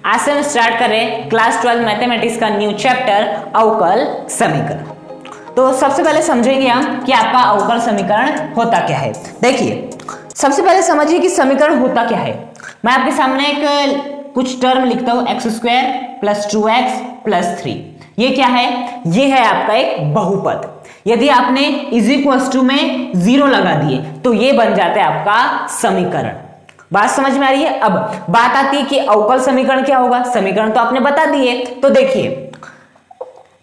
आज से हम स्टार्ट कर रहे हैं क्लास 12 मैथमेटिक्स का न्यू चैप्टर अवकल समीकरण। तो सबसे पहले समझेंगे हम कि आपका अवकल समीकरण होता क्या है। देखिए, सबसे पहले समझिए कि समीकरण होता क्या है। मैं आपके सामने एक कुछ टर्म लिखता हूं, x square plus 2x plus 3। ये क्या है? ये है आपका एक बहुपद। यदि आपने इज इक्वल्स टू में 0 लगा दिए तो ये बन जाता है आपका समीकरण। बात समझ में आ रही है? अब बात आती है कि अवकल समीकरण क्या होगा। समीकरण तो आपने बता दिए। तो देखिए,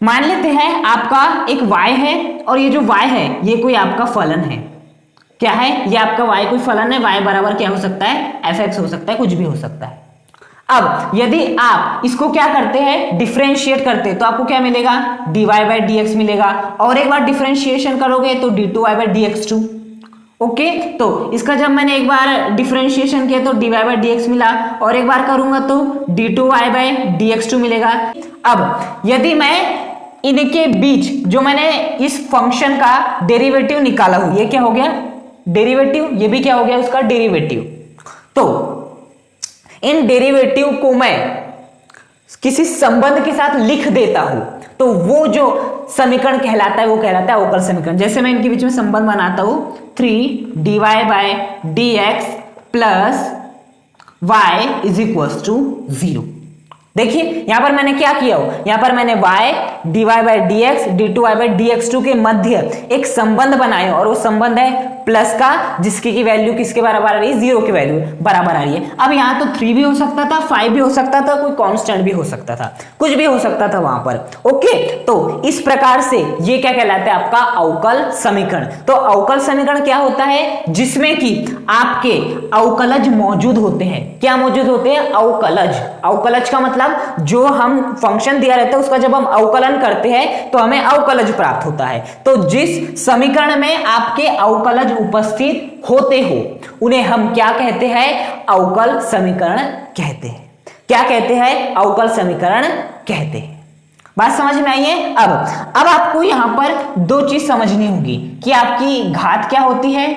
मान लेते हैं आपका एक y है और ये जो y है ये कोई आपका फलन है। क्या है? ये आपका y कोई फलन है। y बराबर क्या हो सकता है? fx हो सकता है, कुछ भी हो सकता है। अब यदि आप इसको क्या करते हैं, डिफरेंशिएट करते हैं, तो आपको क्या मिलेगा? dy बाई dx मिलेगा। और एक बार डिफरेंशिएशन करोगे तो d2y बाई dx2। ओके, तो इसका जब मैंने एक बार डिफरेंशिएशन किया तो dy बाई dx मिला, और एक बार करूंगा तो d2y बाई dx2 मिलेगा। अब यदि मैं इनके बीच जो मैंने इस फंक्शन का डेरिवेटिव निकाला हूं, ये क्या हो गया? डेरिवेटिव। ये भी क्या हो गया? उसका डेरिवेटिव। तो इन डेरिवेटिव को मैं किसी संबंध के साथ लिख देता हूं तो वो जो समीकरण कहलाता है वो कहलाता है अवकल समीकरण। जैसे मैं इनके बीच में संबंध बनाता हूं, 3dy by dx plus y is equals to 0। देखिए यहां पर मैंने क्या किया हो, यहां पर मैंने y dy by dx d2y by dx2 के मध्य एक संबंध बनाया और वो संबंध है प्लस का, जिसकी की वैल्यू किसके बराबर आ रही है? 0 की वैल्यू बराबर आ रही है। अब यहां तो 3 भी हो सकता था, 5 भी हो सकता था, कोई कांस्टेंट भी हो सकता था, कुछ भी हो सकता था वहां पर। ओके, तो इस प्रकार से ये क्या कहलाता है? आपका अवकल समीकरण। तो अवकल समीकरण क्या होता है? जिसमें कि आपके अवकलज मौजूद होते हैं। क्या मौजूद होते हैं? अवकलज। अवकलज का मतलब जो हम फंक्शन दिया रहता है उसका जब हम अवकलन करते हैं तो हमें अवकलज प्राप्त होता है। तो जिस समीकरण में आपके अवकलज उपस्थित होते हो उन्हें हम क्या कहते हैं? अवकल समीकरण कहते हैं। क्या कहते हैं? अवकल समीकरण कहते हैं। बात समझ में आई है? अब आपको यहां पर दो चीज समझनी होगी कि आपकी घात क्या होती है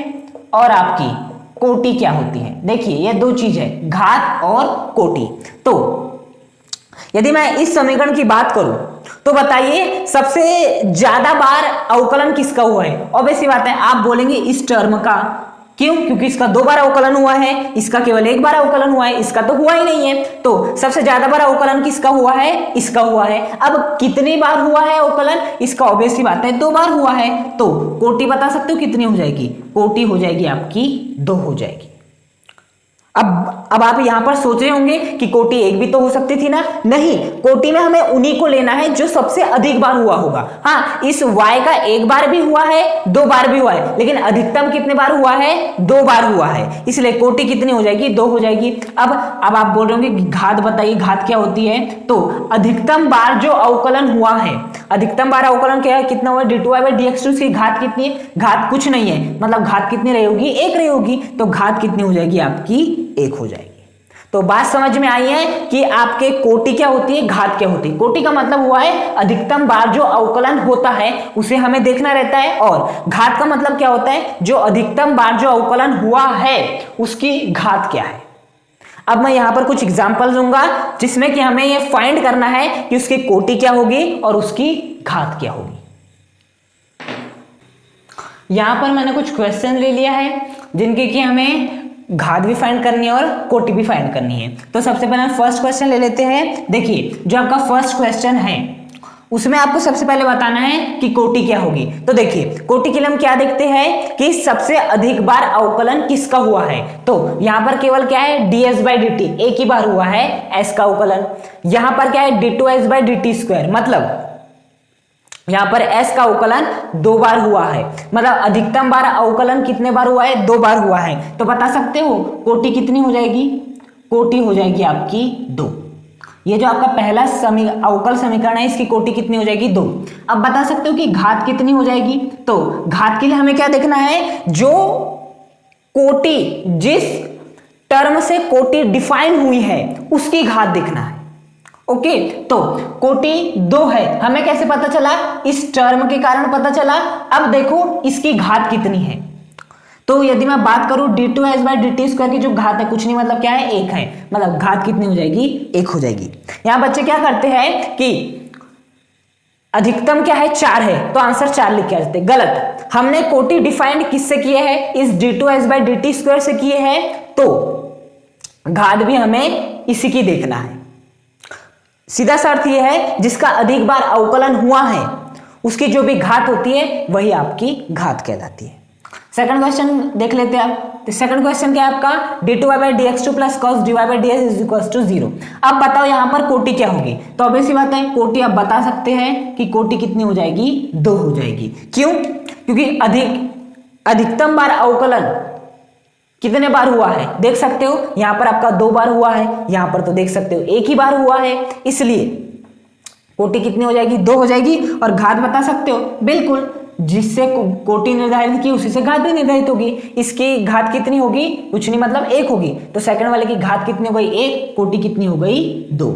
और आपकी कोटि क्या होती है। देखिए, ये दो चीज है, घात और कोटि। तो यदि मैं इस समीकरण की बात करूं तो बताइए सबसे ज्यादा बार अवकलन किसका हुआ है? ऑब्वियस सी बात है, आप बोलेंगे इस टर्म का। क्यों? क्योंकि इसका 2 बार अवकलन हुआ है, इसका केवल 1 बार अवकलन हुआ है, इसका तो हुआ ही नहीं है। तो सबसे ज्यादा बार अवकलन किसका हुआ है? इसका हुआ है। अब कितनी बार हुआ है अवकलन? इसका ऑब्वियस सी बात है 2 बार हुआ है। तो कोटि बता सकते हो कितनी हो जाएगी? कोटि हो जाएगी आपकी 2 हो जाएगी। अब आप यहां पर सोच रहे होंगे कि कोटि 1 भी तो हो सकती थी ना। नहीं, कोटि में हमें उन्हीं को लेना है जो सबसे अधिक बार हुआ होगा। हाँ, इस y का 1 बार भी हुआ है, 2 बार भी हुआ है, लेकिन अधिकतम कितने बार हुआ है? 2 बार हुआ है। इसलिए कोटि कितनी हो जाएगी? 2 हो जाएगी। अब आप बोल रहे होंगे घात बताइए, घात क्या होती है? तो अधिकतम बार जो अवकलन हुआ है, अधिकतम बार अवकलन क्या है? कितना हुआ? d2y बाई dx2 की घात कितनी है? घात कुछ नहीं है, मतलब घात कितनी रही होगी? 1 रही होगी। तो घात कितनी हो जाएगी? आपकी 1 हो जाएगी। तो बात समझ में आई है कि आपके कोटि क्या होती है, घात क्या होती है। कोटि का मतलब हुआ है अधिकतम बार जो अवकलन होता है उसे हमें देखना रहता है, और घात का मतलब क्या होता है? जो अधिकतम बार जो अवकलन हुआ है उसकी घात क्या है। अब मैं यहां पर कुछ एग्जांपल दूंगा जिसमें कि हमें यह फाइंड करना है कि उसकी कोटि क्या होगी और उसकी घात क्या होगी। यहां पर मैंने कुछ क्वेश्चन ले लिया है जिनके कि हमें घात भी फाइंड करनी है और कोटि भी फाइंड करनी है। तो सबसे पहले हम फर्स्ट क्वेश्चन ले लेते हैं। देखिए, जो आपका फर्स्ट क्वेश्चन है उसमें आपको सबसे पहले बताना है कि कोटि क्या होगी। तो देखिए, कोटि के लिए हम क्या देखते हैं कि सबसे अधिक बार अवकलन किसका हुआ है। तो यहां पर केवल क्या है? ds बाई dt, एक ही बार हुआ है s का अवकलन। यहां पर क्या है? d2s बाई dt स्क्वायर, मतलब यहां पर s का अवकलन 2 बार हुआ है। मतलब अधिकतम बार अवकलन कितने बार हुआ है? 2 बार हुआ है। तो बता सकते हो कोटि कितनी हो जाएगी? कोटि हो जाएगी आपकी 2। ये जो आपका पहला अवकल समीकरण है इसकी कोटि कितनी हो जाएगी? 2। अब बता सकते हो कि घात कितनी हो जाएगी? तो घात के लिए हमें क्या देखना है? जो कोटि, जिस टर्म से कोटि डिफाइन हुई है उसकी घात देखना है। ओके, तो कोटि 2 है, हमें कैसे पता चला? इस टर्म के कारण पता चला। अब देखो इसकी घात कितनी है। तो यदि मैं बात करूं d2s बाई dt स्क्वायर की जो घात है कुछ नहीं मतलब क्या है, एक है, मतलब घात कितनी हो जाएगी, एक हो जाएगी। यहां बच्चे क्या करते हैं कि अधिकतम क्या है, 4 है, तो आंसर 4 लिख के आ जाते, गलत। हमने कोटि डिफाइंड किससे किए हैं, इस d2s बाई dt स्क्वायर से किए हैं, तो घात भी हमें इसी की देखना है। सीधा सा अर्थ यह है जिसका अधिक बार अवकलन हुआ है उसकी जो भी घात होती है वही आपकी घात कहलाती है। सेकंड क्वेश्चन देख लेते हैं आप। तो सेकंड क्वेश्चन क्या है आपका, d2y by dx2 plus cos dy by ds is equal to 0। अब बताओ यहाँ पर कोटि क्या होगी, तो ऑब्वियस सी बात है कोटि आप बता सकते हैं कि कोटि कितनी हो जाएगी, 2 हो जाएगी। क्यों, क्योंकि अधिकतम बार अवकलन कितने बार हुआ है देख सकते हो, यहां पर आपका 2 बार हुआ है, यहां पर तो देख सकते हो 1 ही बार हुआ है, इसलिए कोटि कितनी हो जाएगी, 2 हो जाएगी। और घात बता सकते हो, बिल्कुल, जिससे कोटि निर्धारित की उसी से घात भी निर्धारित होगी। इसकी घात कितनी होगी, कुछ नहीं मतलब 1 होगी, तो सेकंड वाले की घात कितनी हो गई, 1, कोटि कितनी हो गई, 2।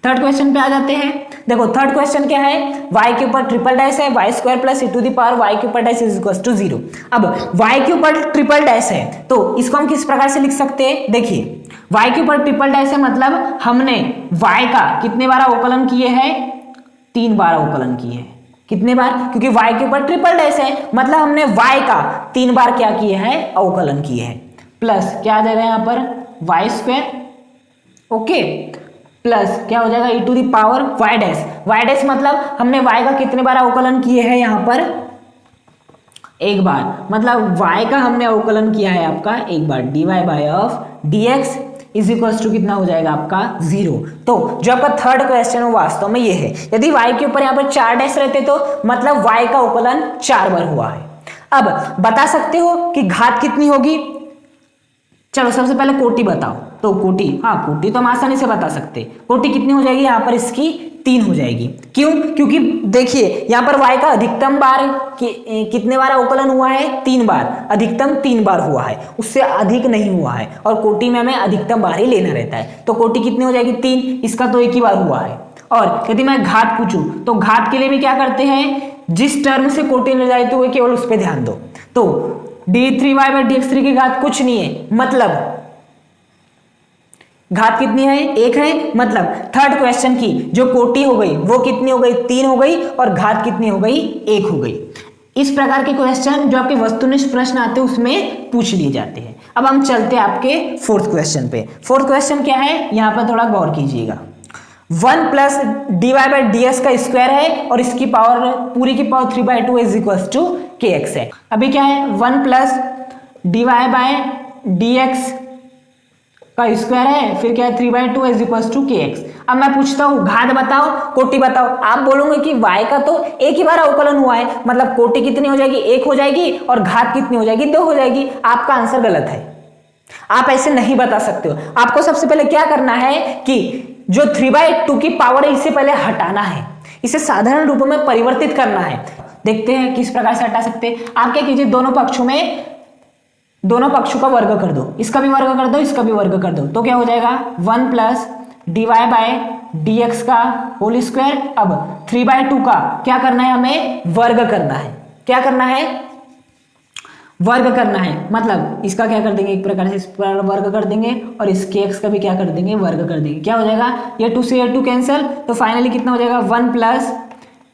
थर्ड क्वेश्चन पे आ जाते हैं। देखो थर्ड क्वेश्चन क्या है, y के ऊपर ट्रिपल डैश है, y square plus e to the power y के ऊपर डैश इज इक्वल टू 0। अब y के ऊपर ट्रिपल डैश है तो इसको हम किस प्रकार से लिख सकते हैं, देखिए y के ऊपर ट्रिपल डैश है मतलब हमने y का कितने बार अवकलन किए हैं, 3 बार अवकलन किए हैं। कितने बार, क्योंकि y के ऊपर ट्रिपल डैश है मतलब हमने y का 3 बार क्या किए हैं, अवकलन किए हैं। प्लस क्या आ जाएगा यहाँ पर y स्क्वायर, ओके, प्लस क्या हो जाएगा e to the power y dash. y dash मतलब हमने y का कितने बार अवकलन किए हैं, यहाँ पर 1 बार, मतलब y का हमने अवकलन किया है आपका 1 बार, dy by of dx is equal to कितना हो जाएगा आपका 0। तो जो आपका थर्ड क्वेश्चन है वास्तव में ये है, यदि y के ऊपर यहाँ पर 4 डैश रहते तो मतलब y का अवकलन 4 बार हुआ है। अब बता सकते हो कि घात कितनी होगी, चलो सबसे पहले कोटि बताओ, तो कोटि, हाँ कोटि तो हम आसानी से बता सकते, कोटि कितनी हो जाएगी, यहाँ पर इसकी 3 हो जाएगी। क्यों, क्योंकि देखिए यहाँ पर y का अधिकतम बार कितने बार अवकलन हुआ है, 3 बार, अधिकतम 3 बार हुआ है, उससे अधिक नहीं हुआ है, और कोटि में हमें अधिकतम बार ही लेना रहता है, तो कोटि कितनी हो जाएगी 3, इसका तो 1 ही बार हुआ है। और यदि मैं घात पूछूं तो घात के लिए भी क्या करते हैं, जिस टर्म से कोटि निर्धारित हुए केवल उस पर ध्यान दो, तो d3y बाई dx3 की घात कुछ नहीं है, मतलब घात कितनी है, 1 है, मतलब थर्ड क्वेश्चन की जो कोटि हो गई वो कितनी हो गई, 3 हो गई, और घात कितनी हो गई, 1 हो गई। इस प्रकार के क्वेश्चन जो आपके वस्तुनिष्ठ प्रश्न आते हैं उसमें पूछ लिए जाते हैं। अब हम चलते हैं आपके फोर्थ क्वेश्चन पे। फोर्थ क्वेश्चन क्या है, यहां पर थोड़ा गौर कीजिएगा। 1 प्लस dy बाई ds का स्क्वायर है और इसकी पावर पूरी की power 3/2 is equal to kx है। अभी क्या है, 1 प्लस dy बाई dx का स्क्वायर है, फिर क्या है 3/2 इज इक्वल टू kx। अब मैं पूछता हूँ घात बताओ, कोटि बताओ। आप बोलोगे कि y का तो 1 ही बार अवकलन हुआ है, मतलब कोटि कितनी हो जाएगी, 1 हो जाएगी, और घात कितनी हो जाएगी, 2 हो जाएगी। आपका आंसर गलत है, आप ऐसे नहीं बता सकते हो। आपको सबसे पहले क्या करना है कि जो 3/2 की पावर है इसे पहले हटाना है, इसे साधारण रूप में परिवर्तित करना है। देखते हैं किस प्रकार से हटा सकते हैं। आप क्या कीजिए, दोनों पक्षों का वर्ग कर दो, इसका भी वर्ग कर दो, इसका भी वर्ग कर दो, तो क्या हो जाएगा 1 प्लस dy बाय dx का होल स्क्वायर। अब 3/2 का क्या करना है, हमें वर्ग करना है। क्या करना है, वर्ग करना है, मतलब इसका क्या कर देंगे, एक प्रकार से इस पर वर्ग कर देंगे, और इसके x का भी क्या कर देंगे, वर्ग कर देंगे। क्या हो जाएगा, ये 2 से ये 2 कैंसिल, तो फाइनली कितना हो जाएगा 1 plus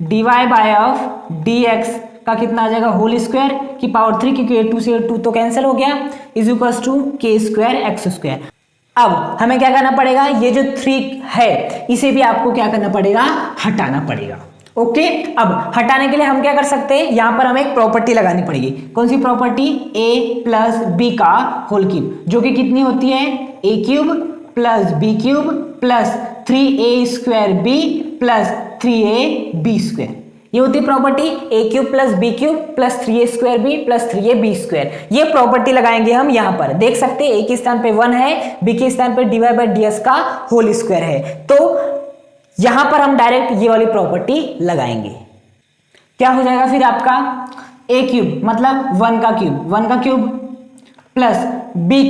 dy by of dx का कितना आ जाएगा होल स्क्वायर की पावर 3, क्योंकि ये 2 से ये 2 तो कैंसिल हो गया, is equal to k square x square. अब हमें क्या करना पड़ेगा, ये जो 3 है इसे भी आपको क्या करना पड़ेगा, हटाना पड़ेगा। ओके, अब हटाने के लिए हम क्या कर सकते हैं, यहां पर हमें एक प्रॉपर्टी लगानी पड़ेगी। कौन सी प्रॉपर्टी, a प्लस बी का होल क्यूब, जो कि कितनी होती है, a cube plus b cube plus 3a square b plus 3ab square. ये होती है property a cube plus b cube plus 3a square b plus 3ab square. ये प्रॉपर्टी लगाएंगे हम यहाँ पर, देख सकते हैं a के स्थान पे 1 है, b के स्थान पे dy बाई ds का होल स्क्वायर है, तो यहां पर हम डायरेक्ट ये वाली प्रॉपर्टी लगाएंगे। क्या हो जाएगा फिर आपका, a क्यूब मतलब 1 का क्यूब प्लस b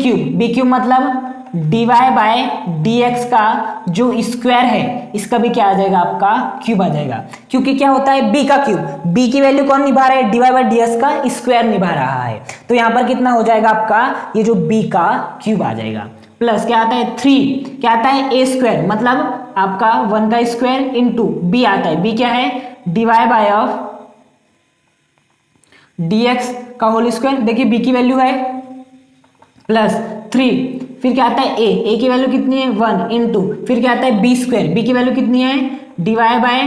क्यूब मतलब डीवाई बाय डी एक्स का जो स्क्वायर है इसका भी क्या आ जाएगा आपका क्यूब आ जाएगा, क्योंकि क्या होता है बी का क्यूब, बी की वैल्यू कौन निभा रहा है, डीवाई बाय डी एक्स का स्क्वायर निभा रहा है, तो यहाँ पर कितना हो जाएगा आपका ये जो बी का क्यूब आ जाएगा, प्लस क्या आता है 3, क्या आता है ए स्क्वायर, मतलब आपका 1 का स्क्वायर इंटू बी आता है, बी क्या है डीवाई बाय ऑफ dx का होल स्क्वायर, देखिए b की वैल्यू है प्लस 3, फिर क्या आता है a की वैल्यू कितनी है 1 इंटू फिर क्या आता है b स्क्वायर, b की वैल्यू कितनी है डिवाइड बाय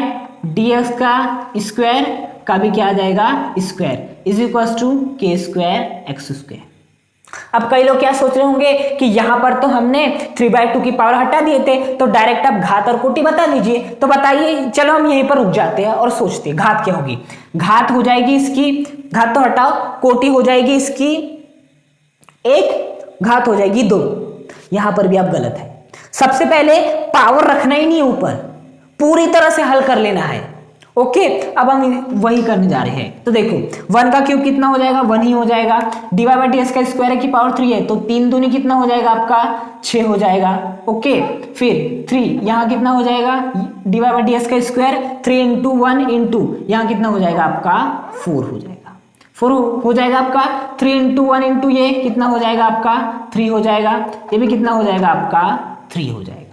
dx का स्क्वायर का भी क्या आ जाएगा स्क्वायर इज इक्वल टू के स्क्वायर एक्स स्क्वायर। अब कई लोग क्या सोच रहे होंगे कि यहां पर तो हमने 3/2 की पावर हटा दिए थे, तो डायरेक्ट आप घात और कोटि बता दीजिए, तो बताइए, चलो हम यहीं पर रुक जाते हैं और सोचते हैं घात क्या होगी। घात हो जाएगी इसकी, घात तो हटाओ, कोटि हो जाएगी इसकी 1, घात हो जाएगी 2। यहां पर भी आप गलत है, सबसे पहले पावर रखना ही नहीं है ऊपर, पूरी तरह से हल कर लेना है। ओके अब हम वही करने जा रहे हैं, तो देखो 1 का क्यूब कितना हो जाएगा 1 ही हो जाएगा, डिवाइड बाय ds का स्क्वायर की पावर 3 है, तो 3 दूनी कितना हो जाएगा आपका 6 हो जाएगा। ओके फिर 3 यहाँ कितना हो जाएगा डिवाइड बाय ds का स्क्वायर 3 इंटू 1 इंटू यहाँ कितना हो जाएगा आपका 4 हो जाएगा, 4 हो जाएगा आपका 3 इंटू 1 इंटू ये कितना हो जाएगा आपका 3 हो जाएगा, ये भी कितना हो जाएगा आपका 3 हो जाएगा।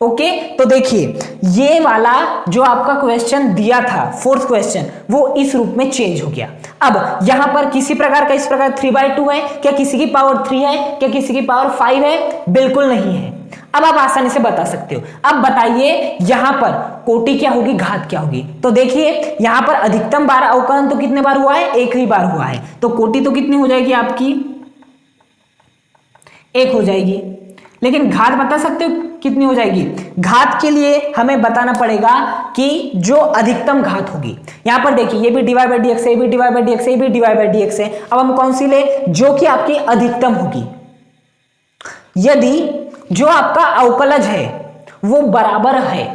ओके तो देखिए ये वाला जो आपका क्वेश्चन दिया था फोर्थ क्वेश्चन वो इस रूप में चेंज हो गया। अब यहां पर किसी प्रकार का इस प्रकार 3/2 है क्या, किसी की पावर 3 है क्या, किसी की पावर 5 है, बिल्कुल नहीं है। अब आप आसानी से बता सकते हो। अब बताइए यहां पर कोटि क्या होगी, घात क्या होगी, तो देखिए यहां पर अधिकतम बार अवकलन तो कितने बार हुआ है, एक ही बार हुआ है, तो कोटि तो कितनी हो जाएगी आपकी 1 हो जाएगी, लेकिन घात बता सकते हो कितनी हो जाएगी। घात के लिए हमें बताना पड़ेगा कि जो अधिकतम घात होगी, यहां पर देखिए ये भी डिवाइड बाय dx है, ये भी डिवाइड बाय dx है, ये भी डिवाइड बाय dx है। अब हम कौन सी ले, जो कि आपकी अधिकतम होगी। यदि जो आपका अवकलज है वो बराबर है,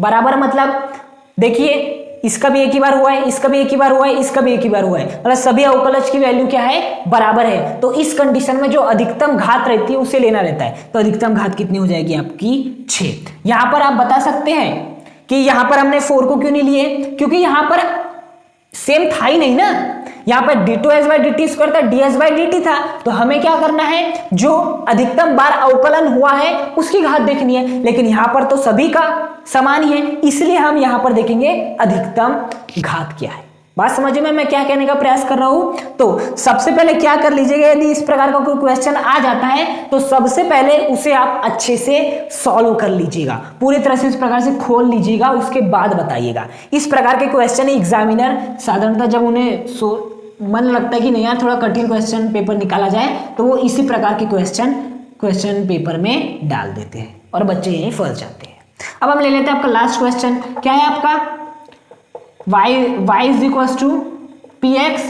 बराबर मतलब देखिए इसका भी एक ही बार हुआ है, इसका भी एक ही बार हुआ है, इसका भी एक ही बार हुआ है, मतलब सभी अवकलज की वैल्यू क्या है बराबर है, तो इस कंडीशन में जो अधिकतम घात रहती है उसे लेना रहता है, तो अधिकतम घात कितनी हो जाएगी आपकी 6। यहां पर आप बता सकते हैं कि यहां पर हमने 4 को क्यों नहीं लिए, क्योंकि यहां पर सेम था ही नहीं ना, यहां पर d2s बाय dt स्क्वायर था, ds बाय dt था, तो हमें क्या करना है जो अधिकतम बार अवकलन हुआ है उसकी घात देखनी है, लेकिन यहां पर तो सभी का समान ही है, इसलिए हम यहां पर देखेंगे अधिकतम घात क्या है। बात समझ में मैं क्या कहने का प्रयास कर रहा हूं। तो सबसे पहले क्या कर लीजिएगा, यदि इस प्रकार का कोई क्वेश्चन आ जाता है तो सबसे पहले उसे आप अच्छे से सॉल्व कर लीजिएगा, पूरी तरह से इस प्रकार से खोल लीजिएगा, उसके बाद बताइएगा। इस प्रकार के क्वेश्चन एग्जामिनर साधारणतः जब उन्हें मन लगता है कि नहीं यार थोड़ा कठिन क्वेश्चन पेपर निकाला जाए, तो वो इसी प्रकार के क्वेश्चन पेपर में डाल देते हैं और बच्चे यही फंस जाते हैं। अब हम ले लेते हैं आपका लास्ट क्वेश्चन, क्या है आपका y is equal to P X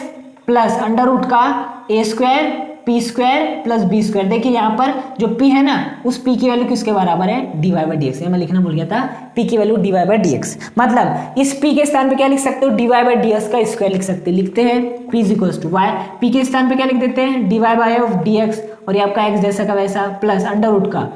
plus under root का A square P square plus B square. देखिए यहाँ पर जो p है ना उस p की वैल्यू किसके बराबर है, डीवाई बाई डी एक्स, मैं लिखना भूल गया था, p की value dy by D x, मतलब इस p के स्थान पे क्या लिख सकते हो, डीवाई बाई डी एक्स का स्क्वायर लिख सकते हैं, लिखते हैं p is equal to y, p के स्थान पे क्या लिख देते हैं dy by of d x, और ये आपका x जैसा का वैसा प्लस अंडर रूट का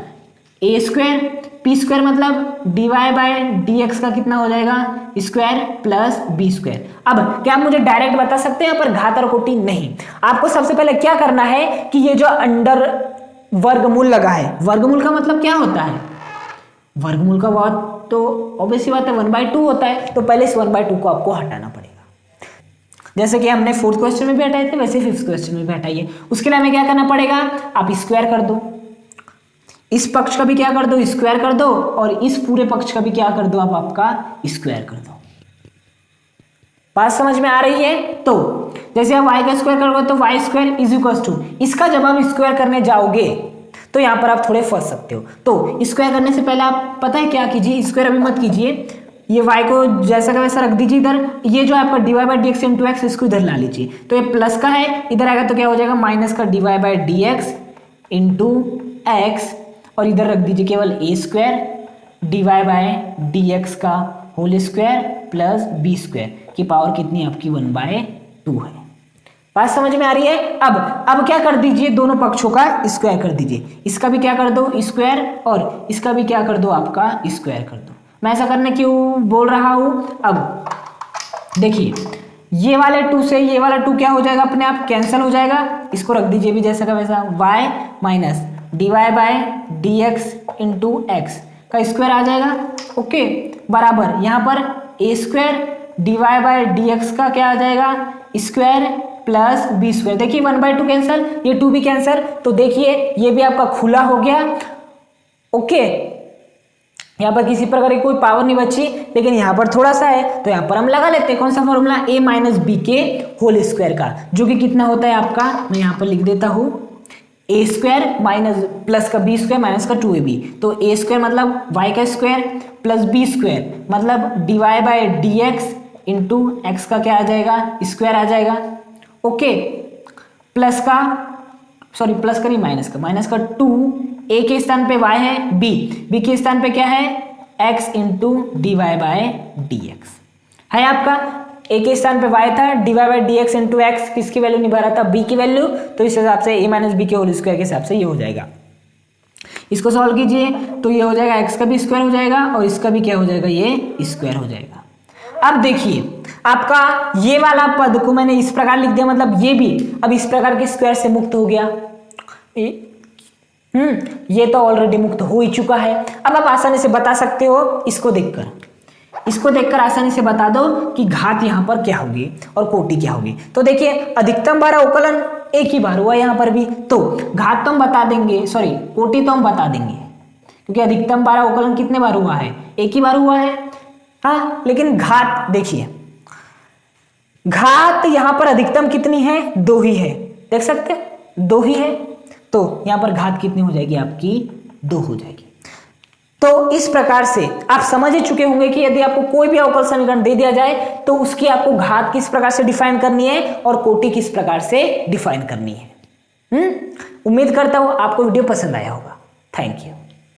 ए स्क्वायर पी स्क्वायर, मतलब डीवाई बाय डी एक्स का कितना हो जाएगा स्क्वायर प्लस बी स्क्वायर। अब क्या आप मुझे डायरेक्ट बता सकते हैं यहाँ पर घात और कोटि, नहीं, आपको सबसे पहले क्या करना है कि ये जो अंडर वर्गमूल लगा है, वर्गमूल का मतलब क्या होता है, वर्गमूल का बात तो ऑब्वियसली बात है 1/2 होता है, तो पहले इस 1/2 को आपको हटाना पड़ेगा। जैसे कि हमने 4th क्वेश्चन में भी हटाए थे वैसे 5th क्वेश्चन में भी हटाइए। उसके लिए हमें क्या करना पड़ेगा, आप स्क्वायर कर दो, इस पक्ष का भी क्या कर दो स्क्वायर कर दो, और इस पूरे पक्ष का भी क्या कर दो आप आपका स्क्वायर कर दो। बात समझ में आ रही है। तो जैसे आप y का स्क्वायर करोगे तो y square is equal to, इसका जब आप स्क्वायर करने जाओगे तो यहां पर आप थोड़े फंस सकते हो। तो स्क्वायर करने से पहले आप पता है क्या कीजिए, स्क्वायर अभी मत कीजिए, ये y को जैसा का वैसा रख दीजिए इधर, ये जो आपका d Y by D x into x इसको इधर ला लीजिए, तो ये प्लस का है, इधर आएगा तो क्या हो जाएगा माइनस का D Y by D x into X, और इधर रख दीजिए केवल A square D Y by D x का whole square plus B square की पावर कितनी आपकी 1/2 है। बात समझ में आ रही है? अब क्या कर दीजिए, दोनों पक्षों का स्क्वायर कर दीजिए। इसका भी क्या कर दो स्क्वायर और इसका भी क्या कर दो आपका स्क्वायर कर दो। मैं ऐसा करने क्यों बोल रहा हूं? अब देखिए ये वाले 2 से ये वाला 2 क्या हो जाएगा, अपने आप कैंसिल हो जाएगा। इसको रख दीजिए भी जैसा का वैसा, y minus dy by dx into x का स्क्वायर आ जाएगा। ओके, बराबर यहाँ पर a square dy by dx का क्या आ जाएगा स्क्वायर प्लस b स्क्वायर। देखिए 1/2 कैंसिल, ये 2 भी कैंसिल, तो देखिए ये भी आपका खुला हो गया। ओके, यहाँ पर किसी प्रकार की कोई पावर नहीं बची, लेकिन यहाँ पर थोड़ा सा है तो यहाँ पर हम लगा लेते हैं कौन सा फॉर्मूला, a माइनस बी के होल स्क्वायर का, जो कि कितना होता है आपका, मैं यहाँ पर लिख देता हूँ a स्क्वायर माइनस प्लस का b स्क्वायर माइनस का 2ab। तो a स्क्वायर मतलब y का स्क्वायर प्लस b स्क्वायर मतलब dy by dx into x का क्या आ जाएगा स्क्वायर आ जाएगा। ओके, प्लस का सॉरी प्लस का नहीं माइनस का 2, a के स्थान पे y है, b के स्थान पे क्या है x into d Y by D x है आपका। a के स्थान पे y था, d Y by D x into x किसकी वैल्यू निभा रहा था, b की वैल्यू, तो इस हिसाब से a माइनस बी के होल स्क्वायर के हिसाब से ये हो जाएगा। इसको सॉल्व कीजिए तो ये हो जाएगा x का भी स्क्वायर हो जाएगा और इसका भी क्या हो जाएगा, ये स्क्वायर हो जाएगा। अब देखिए आपका ये वाला पद को मैंने इस प्रकार लिख दिया, मतलब ये भी अब इस प्रकार के स्क्वायर से मुक्त हो गया। ये तो ऑलरेडी मुक्त हो ही चुका है। अब आप आसानी से बता सकते हो, इसको देखकर आसानी से बता दो कि घात यहाँ पर क्या होगी और कोटि क्या होगी। तो देखिए अधिकतम बार अवकलन एक ही बार हुआ यहाँ पर भी, तो घात तो हम बता देंगे, सॉरी कोटि तो हम बता देंगे, क्योंकि अधिकतम बार अवकलन कितने बार हुआ है, एक ही बार हुआ है। हाँ, लेकिन घात देखिए, घात यहां पर अधिकतम कितनी है, 2 ही है, देख सकते हैं 2 ही है, तो यहां पर घात कितनी हो जाएगी आपकी, 2 हो जाएगी। तो इस प्रकार से आप समझ ही चुके होंगे कि यदि आपको कोई भी अवकल समीकरण दे दिया जाए तो उसकी आपको घात किस प्रकार से डिफाइन करनी है और कोटि किस प्रकार से डिफाइन करनी है। उम्मीद करता हूं आपको वीडियो पसंद आया होगा। Thank you.